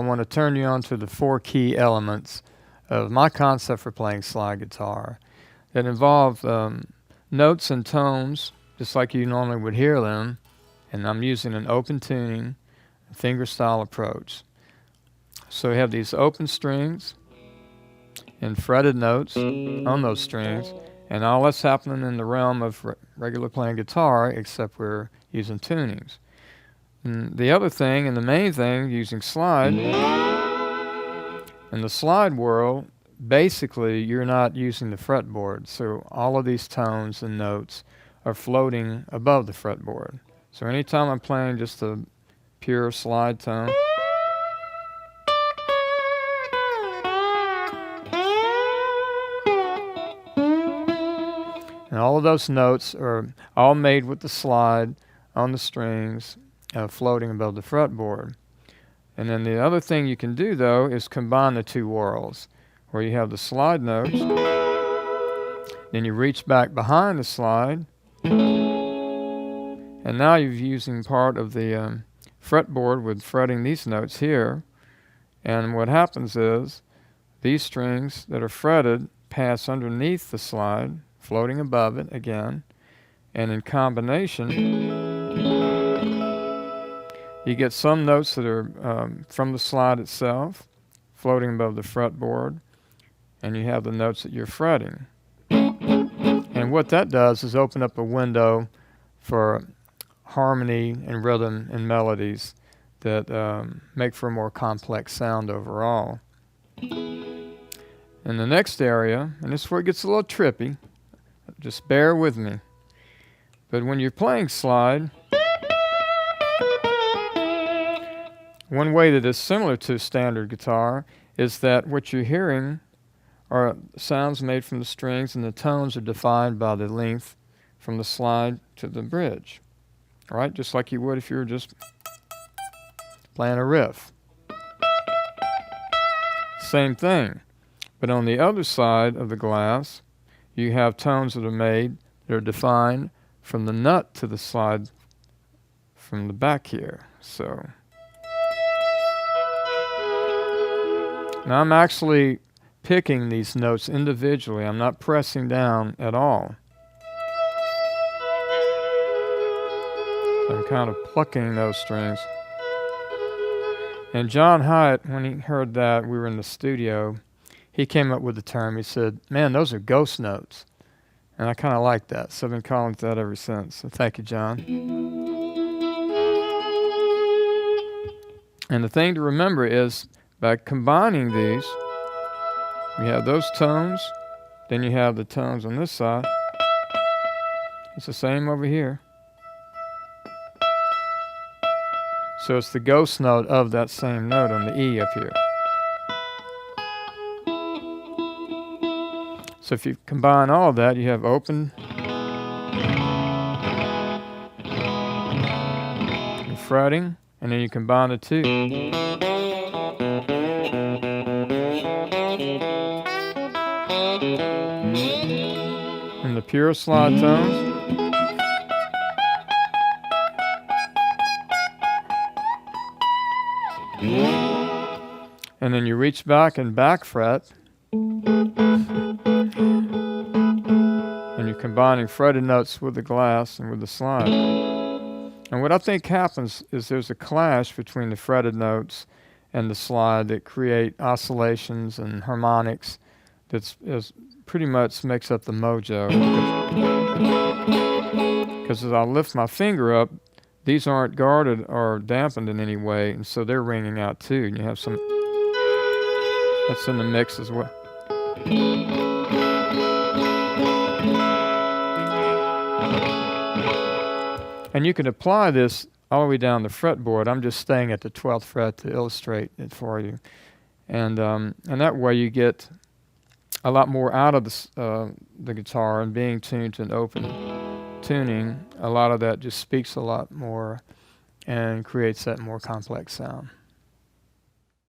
I want to turn you on to the 4 key elements of my concept for playing slide guitar that involve notes and tones, just like you normally would hear them, and I'm using an open tuning, fingerstyle approach. So we have these open strings and fretted notes on those strings, and all that's happening in the realm of regular playing guitar, except we're using tunings. And the other thing, and the main thing, using slide, in the slide world, basically you're not using the fretboard, so all of these tones and notes are floating above the fretboard. So anytime I'm playing just a pure slide tone, and all of those notes are all made with the slide on the strings, floating above the fretboard. And then the other thing you can do, though, is combine the two worlds, where you have the slide notes, then you reach back behind the slide, and now you're using part of the fretboard with fretting these notes here. And what happens is these strings that are fretted pass underneath the slide, floating above it again, and in combination you get some notes that are from the slide itself, floating above the fretboard, and you have the notes that you're fretting. And what that does is open up a window for harmony and rhythm and melodies that make for a more complex sound overall. In the next area, and this is where it gets a little trippy, just bear with me, but when you're playing slide, one way that is similar to standard guitar is that what you're hearing are sounds made from the strings, and the tones are defined by the length from the slide to the bridge. All right, just like you would if you were just playing a riff. Same thing, but on the other side of the glass, you have tones that are made that are defined from the nut to the slide from the back here. So now I'm actually picking these notes individually. I'm not pressing down at all. So I'm kind of plucking those strings. And John Hyatt, when he heard that, we were in the studio, he came up with the term. He said, "Man, those are ghost notes." And I kind of like that, so I've been calling it that ever since. So thank you, John. And the thing to remember is, by combining these, you have those tones, then you have the tones on this side. It's the same over here. So it's the ghost note of that same note on the E up here. So if you combine all of that, you have open and fretting, and then you combine the two. And the pure slide tones. And then you reach back and back fret. And you're combining fretted notes with the glass and with the slide. And what I think happens is there's a clash between the fretted notes and the slide that create oscillations and harmonics that's pretty much makes up the mojo. Because as I lift my finger up, these aren't guarded or dampened in any way, and so they're ringing out too. And you have some that's in the mix as well. And you can apply this all the way down the fretboard. I'm just staying at the 12th fret to illustrate it for you. And that way you get a lot more out of the guitar, and being tuned to an open tuning, a lot of that just speaks a lot more and creates that more complex sound.